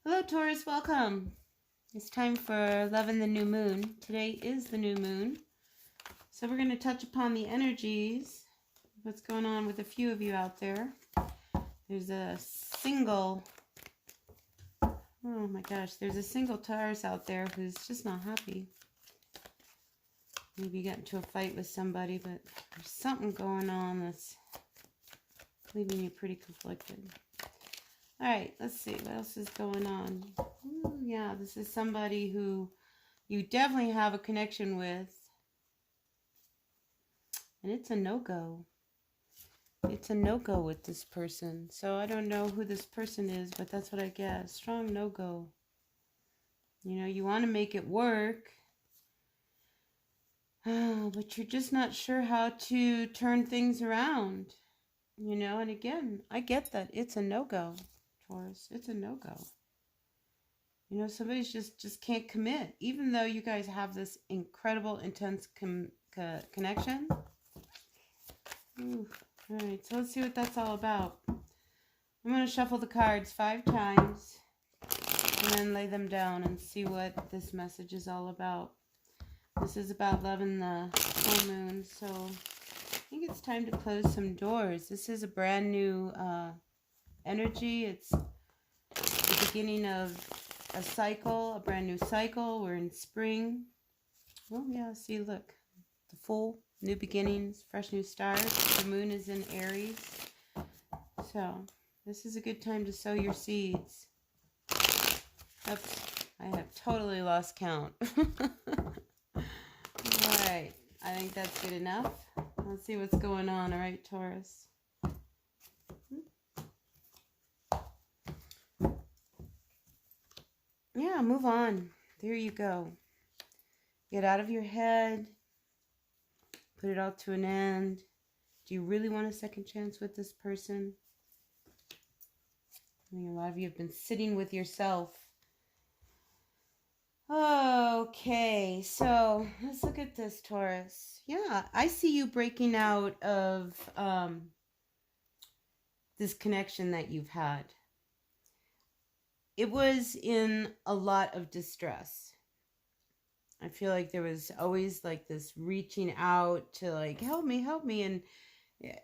Hello Taurus, welcome. It's time for Love in the New Moon. Today is the new moon. So we're going to touch upon the energies, what's going on with a few of you out there. There's a single, oh my gosh, there's a single Taurus out there who's just not happy. Maybe you get into a fight with somebody, but there's something going on that's leaving you pretty conflicted. All right, let's see what else is going on. Ooh, yeah, this is somebody who you definitely have a connection with. And it's a no-go. It's a no-go with this person. So I don't know who this person is, but that's what I get. Strong no-go. You know, you want to make it work. But you're just not sure how to turn things around. You know, and again, I get that. It's a no-go. Taurus, it's a no-go. You know, somebody's just can't commit, even though you guys have this incredible, intense connection. Ooh. All right, so let's see what that's all about. I'm going to shuffle the cards 5 times and then lay them down and see what this message is all about. This is about love in the full moon, so I think it's time to close some doors. This is a brand new energy. It's the beginning of a cycle, a brand new cycle. We're in spring. Oh yeah, see, look, the full, new beginnings, fresh new starts. The moon is in Aries, so this is a good time to sow your seeds. Oops, I have totally lost count. Alright, I think that's good enough. Let's see what's going on. Alright, Taurus. Yeah, move on. There you go. Get out of your head. Put it all to an end. Do you really want a second chance with this person? I mean, a lot of you have been sitting with yourself. Okay, so let's look at this, Taurus. Yeah, I see you breaking out of this connection that you've had. It was in a lot of distress. I feel like there was always like this reaching out to like, help me. And,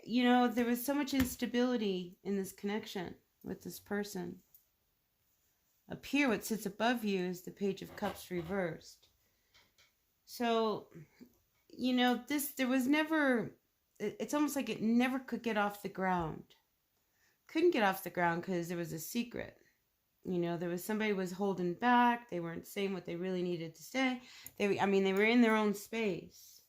you know, there was so much instability in this connection with this person. Up here, what sits above you is the Page of Cups reversed. So, you know, there was never, it's almost like it never could get off the ground. Couldn't get off the ground because there was a secret. You know, there was somebody was holding back. They weren't saying what they really needed to say. They were in their own space.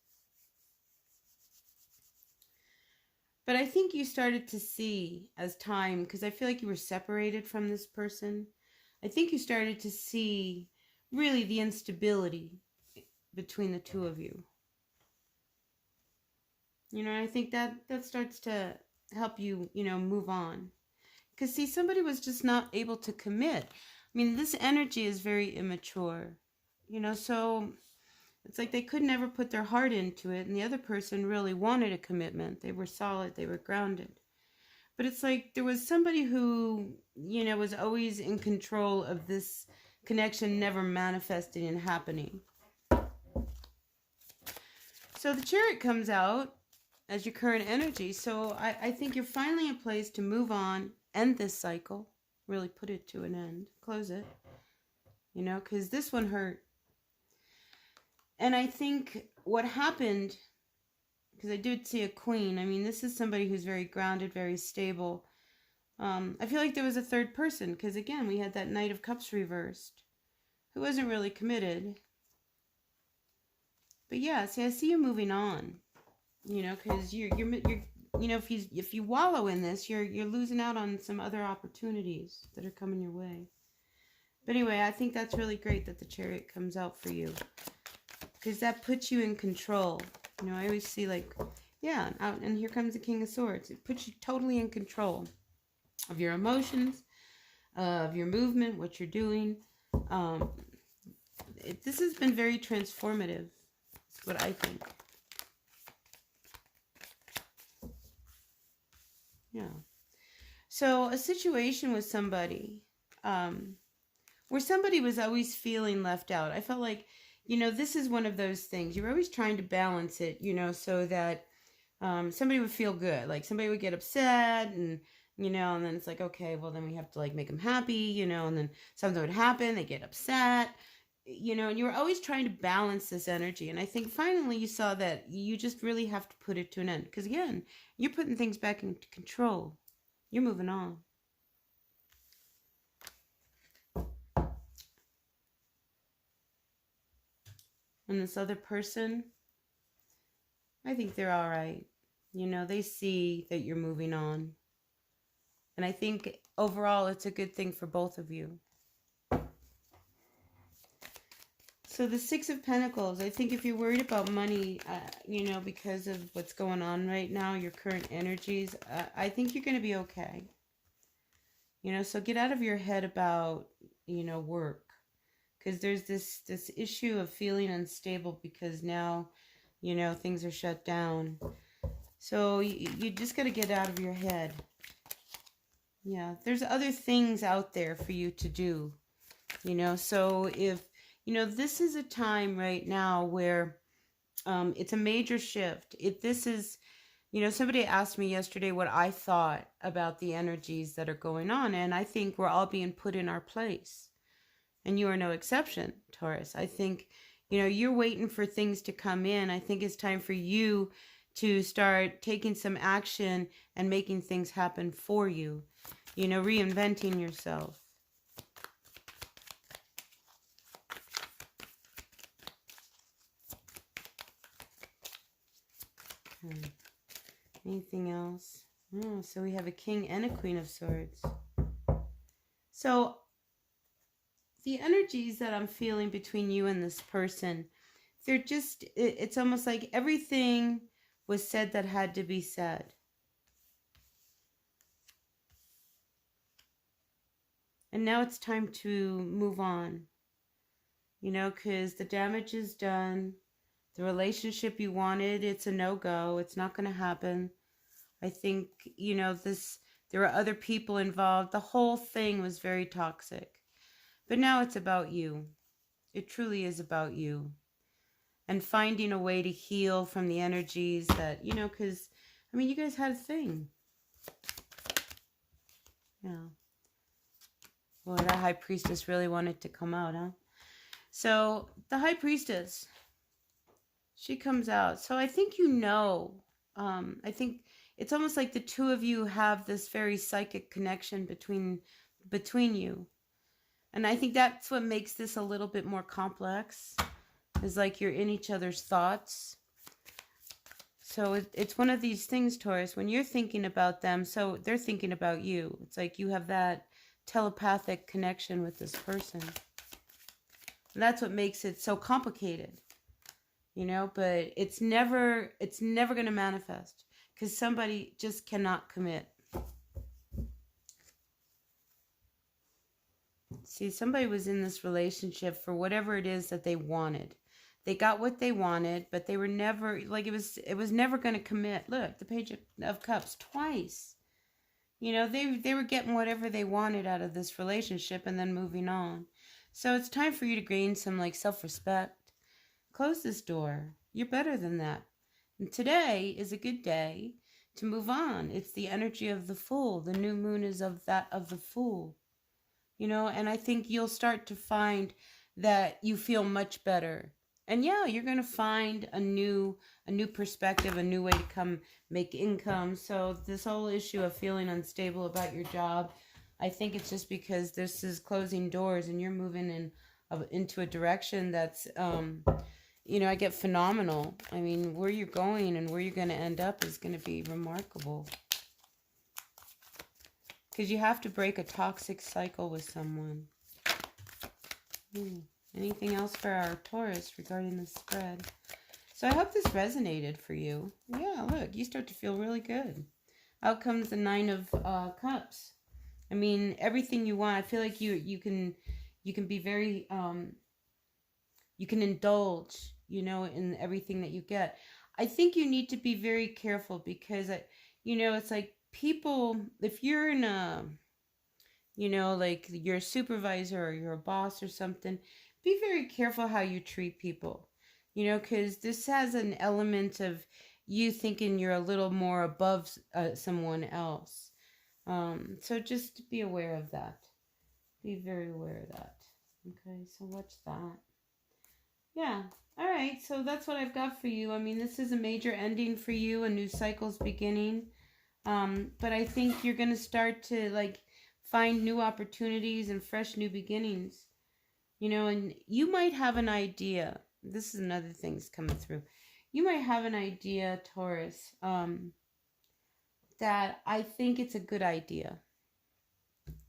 But I think you started to see as time, because I feel like you were separated from this person. I think you started to see really the instability between the two of you. You know, I think that starts to help you, you know, move on. Because, see, somebody was just not able to commit. I mean, this energy is very immature, you know, so it's like they could never put their heart into it, and the other person really wanted a commitment. They were solid, they were grounded. But it's like there was somebody who, you know, was always in control of this connection never manifesting and happening. So the Chariot comes out as your current energy. So I think you're finally in a place to move on, end this cycle, really put it to an end, close it, you know, because this one hurt. And I think what happened, because I did see a queen, I mean, this is somebody who's very grounded, very stable. I feel like there was a third person, because again, we had that Knight of Cups reversed, who wasn't really committed. But yeah, see, I see you moving on, you know, because you're you know, if you wallow in this, you're losing out on some other opportunities that are coming your way. But anyway, I think that's really great that the Chariot comes out for you, because that puts you in control. You know, I always see like, yeah, out, and here comes the King of Swords. It puts you totally in control of your emotions, of your movement, what you're doing. This has been very transformative. That's what I think. Yeah. So a situation with somebody, where somebody was always feeling left out. I felt like, this is one of those things. You're always trying to balance it, so that somebody would feel good. Like somebody would get upset and, and then it's like, okay, well then we have to like make them happy, and then something would happen, they get upset, and you were always trying to balance this energy. And I think finally you saw that you just really have to put it to an end. Because again, you're putting things back into control. You're moving on. And this other person, I think they're all right. They see that you're moving on. And I think overall it's a good thing for both of you. So the Six of Pentacles, I think if you're worried about money, because of what's going on right now, your current energies, I think you're going to be okay. So get out of your head about, work. Because there's this issue of feeling unstable because now, things are shut down. So you just got to get out of your head. Yeah, there's other things out there for you to do. So if, this is a time right now where it's a major shift. If this is, somebody asked me yesterday what I thought about the energies that are going on. And I think we're all being put in our place. And you are no exception, Taurus. I think, you're waiting for things to come in. I think it's time for you to start taking some action and making things happen for you. Reinventing yourself. Anything else? Oh, so we have a King and a Queen of Swords. So the energies that I'm feeling between you and this person, they're just, it's almost like everything was said that had to be said. And now it's time to move on, because the damage is done. The relationship you wanted, it's a no-go. It's not going to happen. I think, there were other people involved. The whole thing was very toxic. But now it's about you. It truly is about you. And finding a way to heal from the energies that, because, you guys had a thing. Yeah. Boy, that High Priestess really wanted to come out, huh? So, the High Priestess, she comes out. So, I think I think it's almost like the two of you have this very psychic connection between you. And I think that's what makes this a little bit more complex, is like you're in each other's thoughts. So it's one of these things, Taurus, when you're thinking about them, so they're thinking about you. It's like you have that telepathic connection with this person. And that's what makes it so complicated, but it's never going to manifest because somebody just cannot commit. See, somebody was in this relationship for whatever it is that they wanted. They got what they wanted, but they were never, like, it was never going to commit. Look, the Page of Cups twice. They were getting whatever they wanted out of this relationship and then moving on. So it's time for you to gain some, like, self-respect. Close this door. You're better than that. And today is a good day to move on. It's the energy of the Fool. The new moon is of the Fool. And I think you'll start to find that you feel much better. And yeah, you're going to find a new perspective, a new way to come make income. So this whole issue of feeling unstable about your job, I think it's just because this is closing doors and you're moving into a direction that's, I get phenomenal. I mean, where you're going and where you're going to end up is going to be remarkable. Because you have to break a toxic cycle with someone. Anything else for our Taurus regarding the spread? So I hope this resonated for you. Yeah, look, you start to feel really good. Out comes the Nine of Cups. I mean, everything you want. I feel like you can be very, you can indulge, in everything that you get. I think you need to be very careful because, it's like people, if you're in a you know, like your supervisor or your boss or something, be very careful how you treat people, you know, because this has an element of you thinking you're a little more above someone else. So just be aware of that. Be very aware of that. Okay, so watch that. Yeah. All right, so that's what I've got for you. I mean, this is a major ending for you, a new cycle's beginning. But I think you're going to start to like find new opportunities and fresh new beginnings. You know, and you might have an idea. This is another thing that's coming through. You might have an idea, Taurus, that I think it's a good idea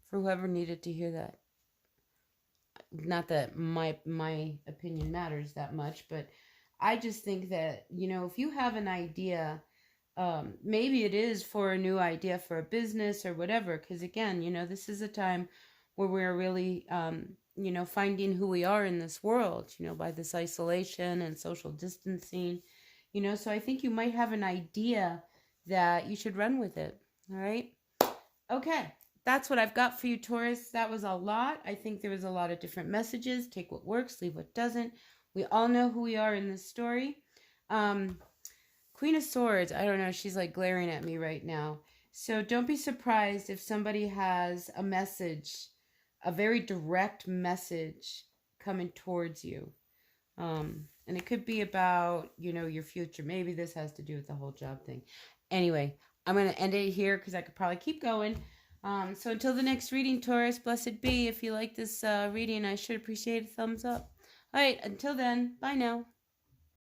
for whoever needed to hear that. Not that my opinion matters that much, but I just think that, you know, if you have an idea, maybe it is for a new idea for a business or whatever, because again, you know, this is a time where we're really, you know, finding who we are in this world, you know, by this isolation and social distancing, you know, so I think you might have an idea that you should run with it. All right. Okay. That's what I've got for you, Taurus. That was a lot. I think there was a lot of different messages. Take what works, leave what doesn't. We all know who we are in this story. Queen of Swords, I don't know, she's like glaring at me right now. So don't be surprised if somebody has a message, a very direct message coming towards you. And it could be about, you know, your future. Maybe this has to do with the whole job thing. Anyway, I'm going to end it here because I could probably keep going. So until the next reading, Taurus, blessed be. If you like this reading, I should appreciate a thumbs up. All right, until then, bye now.